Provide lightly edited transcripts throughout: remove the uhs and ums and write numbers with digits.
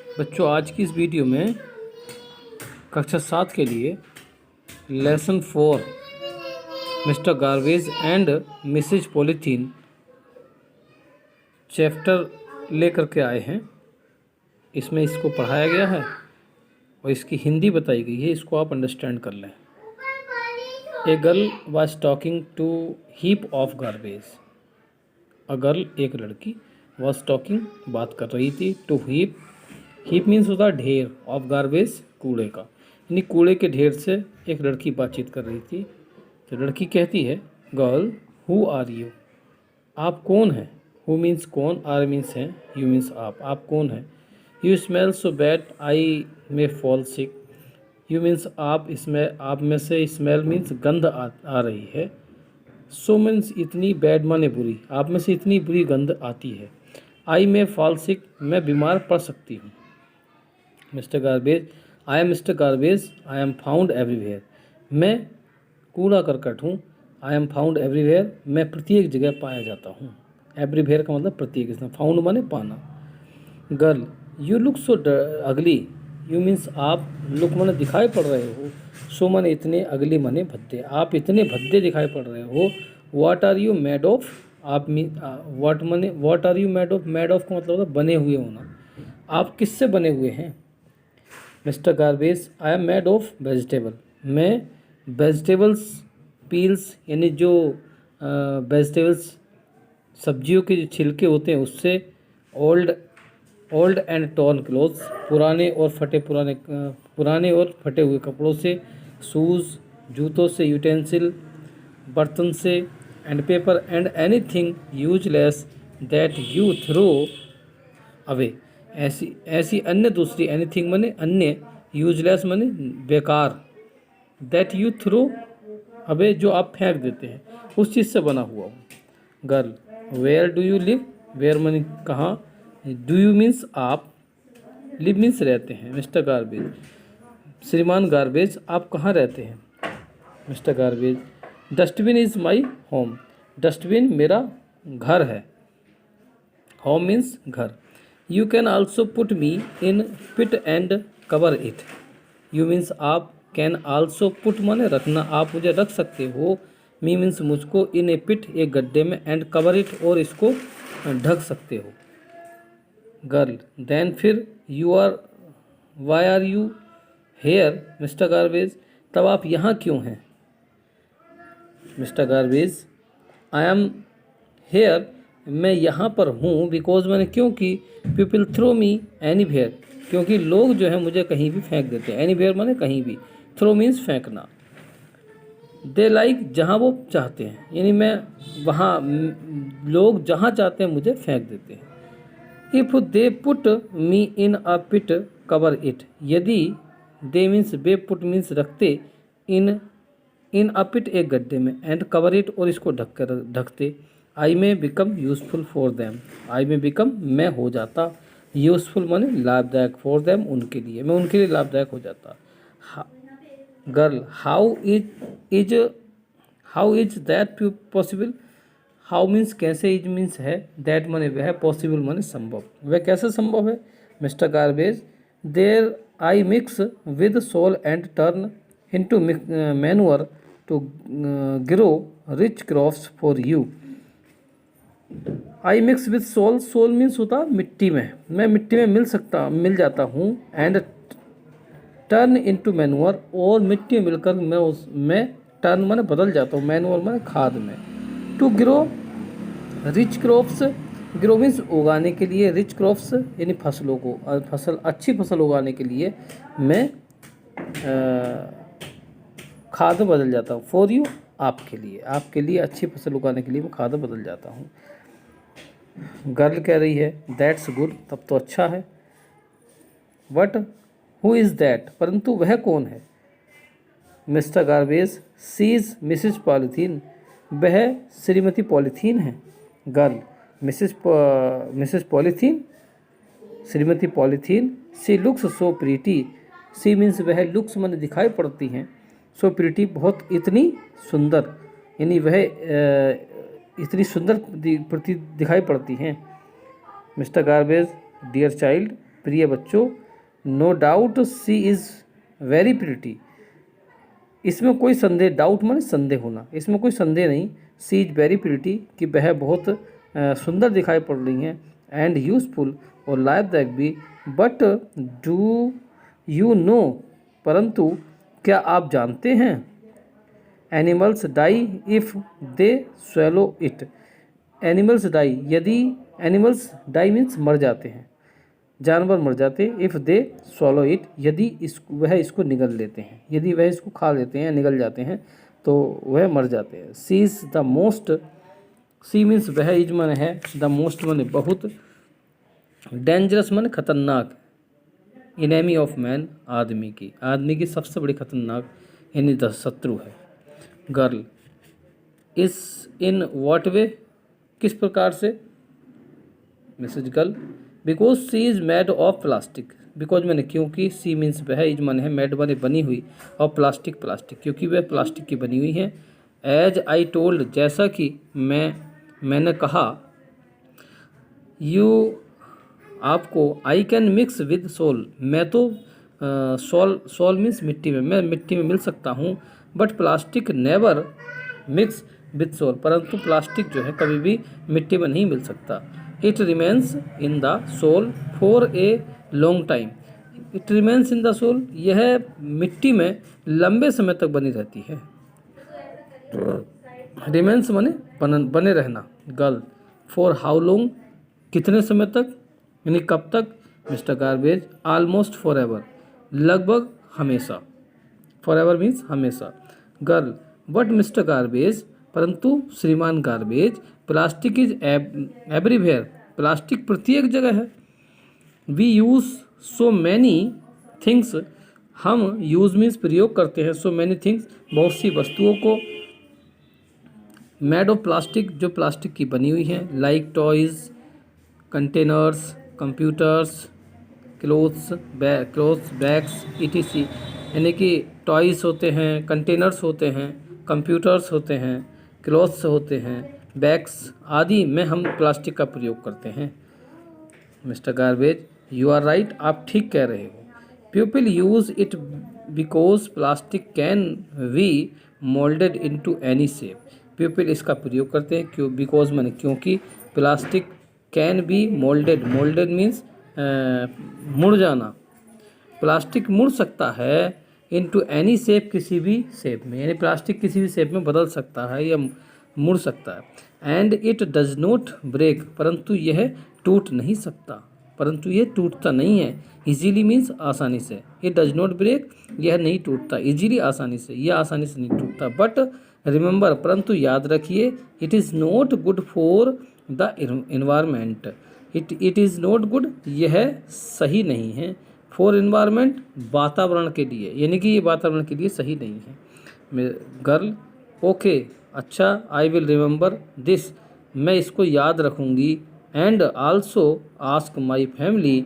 बच्चों, आज की इस वीडियो में कक्षा 7 के लिए lesson 4 Mr Garbage and Mrs Polythene chapter लेकर के आए हैं। इसमें इसको पढ़ाया गया है और इसकी हिंदी बताई गई है। इसको आप अंडरस्टैंड कर लें। A girl was talking to heap of garbage. A girl, एक लड़की, वाज टॉकिंग, बात कर रही थी, टू हीप। हीप मीन्स होता है ढेर, ऑफ गार्बेज, कूड़े का, यानी कूड़े के ढेर से एक लड़की बातचीत कर रही थी। तो लड़की कहती है, गर्ल, हु आर यू? आप कौन हैं? हु मीन्स कौन, आर मीन्स हैं, यू मीन्स आप कौन हैं? You smell so bad I may fall sick. You means आप, इसमें आप में से स्मेल मीन्स गंध आ रही है। सो मीन्स इतनी, बैड माने बुरी, आप में से इतनी बुरी गंध आती है। आई मे फॉल सिक, मैं बीमार पड़ सकती हूँ। Mister Garbage, I am mister Garbage, I M found everywhere. मैं कूड़ा करकट हूँ। आई एम फाउंड एवरीवेयर, मैं प्रत्येक जगह पाया जाता हूँ। एवरीवेयर का मतलब प्रत्येक, इसमें फाउंड माने पाना। गर्ल, यू लुक सो अगली। यू मीन्स आप, लुक माने दिखाई पड़ रहे हो, सो माने इतने, अगली माने भद्दे, आप इतने भद्दे दिखाई पड़ रहे हो। What are you made of? आप व्हाट माने, what are you made of? Made of का मतलब होता है बने हुए होना। आप किससे बने हुए हैं? Mister Garbage, I M made of vegetable. मैं वेजिटेबल्स पील्स, यानी जो वेजिटेबल्स, सब्जियों के जो छिलके होते हैं उससे, ओल्ड एंड टॉर्न क्लोथ्स, पुराने और फटे हुए कपड़ों से, शूज़, जूतों से, यूटेंसिल, बर्तन से, and paper and anything useless that you throw away. ऐसी ऐसी अन्य दूसरी, एनीथिंग माने अन्य, यूजलेस माने बेकार, दैट यू थ्रो अवे, जो आप फेंक देते हैं, उस चीज़ से बना हुआ हूँ। Girl, where do you live? Where माने कहाँ, डू यू मीन्स आप, लिव मीन्स रहते हैं। मिस्टर गार्बेज, श्रीमान गार्बेज, आप कहाँ रहते हैं? Mister Garbage, dustbin is my home. Dustbin मेरा घर है। होम मीन्स घर। You can also put me in pit and cover it. You means आप, कैन आल्सो पुट माने रखना, आप मुझे रख सकते हो। मी मीन्स मुझको, इन ए पिट, एक गड्ढे में, एंड कवर इट, और इसको ढक सकते हो। गर्ल, देन फिर, you are, why are you here Mr Garbage? तब आप यहाँ क्यों हैं? Mister Garbage, I am here, मैं यहाँ पर हूँ, बिकॉज मैंने, क्योंकि, पीपल थ्रो मी एनीवेयर, क्योंकि लोग जो है मुझे कहीं भी फेंक देते हैं। एनीवेयर माने कहीं भी, थ्रो मीन्स फेंकना। दे लाइक, जहाँ वो चाहते हैं, यानी मैं वहाँ, लोग जहाँ चाहते हैं मुझे फेंक देते हैं। If they put me in a pit cover it, यदि, दे मीन्स बे, पुट मीन्स रखते, इन अ पिट, एक गड्ढे में, एंड कवर इट, और इसको ढकते। आई में बिकम यूजफुल फॉर देम। आई में बिकम, मैं हो जाता, यूजफुल माने लाभदायक, फॉर देम, उनके लिए, मैं उनके लिए लाभदायक हो जाता। Girl, how is that possible? How means कैसे, इज मीन्स है, दैट माने वह, पॉसिबल माने संभव, वह कैसे संभव है? Mr Garbage, there I mix with soil and turn into manure to grow rich crops for you. I mix with soil, soil means होता मिट्टी में, मैं मिट्टी में मिल जाता हूँ, एंड टर्न इनटू मैनुअर, और मिट्टी में मिलकर मैं टर्न माने बदल जाता हूँ, मैनुअर माने खाद में। To grow rich crops, grow means उगाने के लिए, रिच क्रॉप्स यानी फसलों को, अच्छी फसल उगाने के लिए मैं खाद बदल जाता हूँ। फॉर यू, आपके लिए अच्छी फसल उगाने के लिए मैं खाद बदल जाता हूँ। गर्ल कह रही है, दैट्स गुड, तब तो अच्छा है। But who is that? परंतु वह कौन है? Mr garbage, she is Mrs polythene, वह श्रीमती पॉलीथीन है। गर्ल, मिसेज पॉलीथीन, श्रीमती polythene, she looks so pretty. She means वह, लुक्स माने दिखाई पड़ती हैं, सो प्रीटी, बहुत, इतनी सुंदर, यानी वह इतनी सुंदर दिखाई पड़ती हैं। मिस्टर गार्बेज, डियर चाइल्ड, प्रिय बच्चों, no doubt she is very pretty, इसमें कोई संदेह, डाउट माने संदेह होना, इसमें कोई संदेह नहीं, सी इज वेरी प्रिटी कि वह बहुत सुंदर दिखाई पड़ रही हैं, एंड यूजफुल और लाभदायक भी, बट डू यू नो, परंतु क्या आप जानते हैं, animals die if they swallow it, animals die, यदि एनिमल्स डाई मीन्स मर जाते हैं, जानवर मर जाते हैं, इफ़ दे swallow इट, यदि वह इसको निगल लेते हैं, यदि वह इसको खा लेते हैं, निगल जाते हैं तो वह मर जाते हैं। She is the most, she means वह, इज मन है, द मोस्ट मन बहुत, डेंजरस मन खतरनाक, इनेमी ऑफ मैन, आदमी की सबसे बड़ी खतरनाक यानी शत्रु है। गर्ल इस इन वॉट वे, किस प्रकार से, message girl, because she is made of plastic, because मैंने क्योंकि, सी मीन्स वह, इज मन है, मेड बने बनी हुई, और प्लास्टिक क्योंकि वह प्लास्टिक की बनी हुई है। एज आई टोल्ड, जैसा कि मैंने कहा, यू आपको, I can mix with soil, मैं तो सोल मीन्स मिट्टी में, मैं मिट्टी में मिल सकता हूँ, but plastic never mix with soil, परंतु प्लास्टिक जो है कभी भी मिट्टी में नहीं मिल सकता। It remains in the soil for a long time, it remains in the soil, यह मिट्टी में लंबे समय तक बनी रहती है। रिमेन्स माने बने रहना। गर्ल फॉर हाउ लॉन्ग, कितने समय तक, यानी कब तक। Mister garbage almost forever, लगभग हमेशा, फॉर एवर मीन्स हमेशा। गर्ल बट मिस्टर गार्बेज, परंतु श्रीमान garbage, plastic is everywhere, plastic प्रत्येक जगह है। We use so many things, हम यूज़ मीन्स प्रयोग करते हैं, सो मैनी थिंग्स बहुत सी वस्तुओं को, मेड ऑफ प्लास्टिक जो प्लास्टिक की बनी हुई हैं, like toys, containers, computers, clothes, bags etc, यानी कि टॉयज़ होते हैं, कंटेनर्स होते हैं, कंप्यूटर्स होते हैं, क्लोथ्स होते हैं, बैग्स आदि में हम प्लास्टिक का प्रयोग करते हैं। Mister garbage you are right, आप ठीक कह रहे हो। People use it because plastic can be moulded into any shape, people इसका प्रयोग करते हैं क्यों, बिकॉज मैंने क्योंकि, plastic can be moulded, moulded means मुड़ जाना, प्लास्टिक मुड़ सकता है इनटू एनी शेप, किसी भी शेप में, यानी प्लास्टिक किसी भी शेप में बदल सकता है या मुड़ सकता है। And it does not break, परंतु यह टूट नहीं सकता, परंतु यह टूटता नहीं है। इजीली मीन्स आसानी से, इट डज नॉट ब्रेक, यह नहीं टूटता, इजीली आसानी से, यह आसानी से नहीं टूटता। बट रिमेंबर, परंतु याद रखिए, it is not good for the environment, it is not good, यह सही नहीं है, फॉर इन्वायरमेंट, वातावरण के लिए, यानी कि ये वातावरण के लिए सही नहीं है। गर्ल ओके, अच्छा, आई विल रिमेंबर दिस, मैं इसको याद रखूँगी। And also ask my family,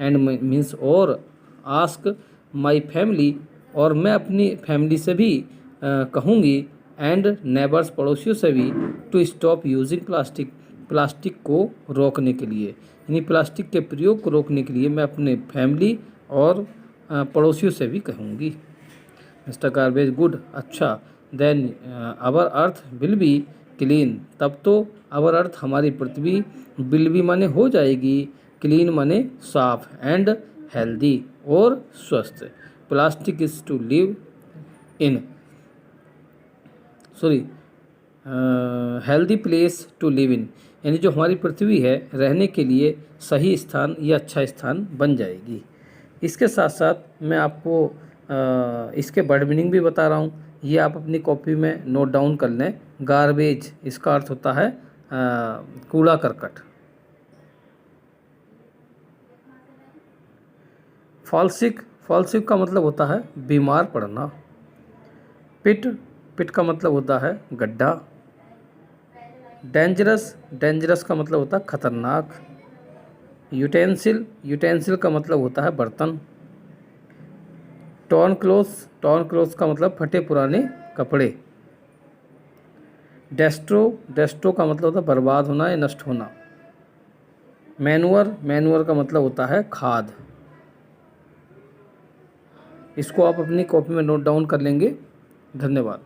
and means और, आस्क माई फैमिली, और मैं अपनी फैमिली से भी कहूँगी, एंड नेबर्स, पड़ोसियों से भी, to stop using plastic, plastic को रोकने के लिए, यानी प्लास्टिक के प्रयोग को रोकने के लिए मैं अपने फैमिली और पड़ोसियों से भी कहूँगी। मिस्टर गार्बेज गुड, अच्छा, then our earth will be clean, तब तो आवर अर्थ, हमारी पृथ्वी, विल बी माने हो जाएगी, क्लीन माने साफ, एंड हेल्दी और स्वस्थ। Plastic is to live in, sorry, healthy place to live in, यानी जो हमारी पृथ्वी है रहने के लिए सही स्थान या अच्छा स्थान बन जाएगी। इसके साथ साथ मैं आपको इसके वर्ड मीनिंग भी बता रहा हूँ, ये आप अपनी कॉपी में नोट डाउन कर लें। गार्बेज, इसका अर्थ होता है कूड़ा करकट। फॉल्सिक, फॉल्सिक का मतलब होता है बीमार पड़ना। पिट, पिट का मतलब होता है गड्ढा। डेंजरस, डेंजरस का मतलब होता है खतरनाक। यूटेंसिल, यूटेंसिल का मतलब होता है बर्तन। टॉर्न क्लोथ्स, टॉर्न क्लोथ्स का मतलब फटे पुराने कपड़े। डेस्ट्रो, डेस्ट्रो का मतलब होता है बर्बाद होना या नष्ट होना। मैन्योर, मैन्योर का मतलब होता है खाद। इसको आप अपनी कॉपी में नोट डाउन कर लेंगे। धन्यवाद।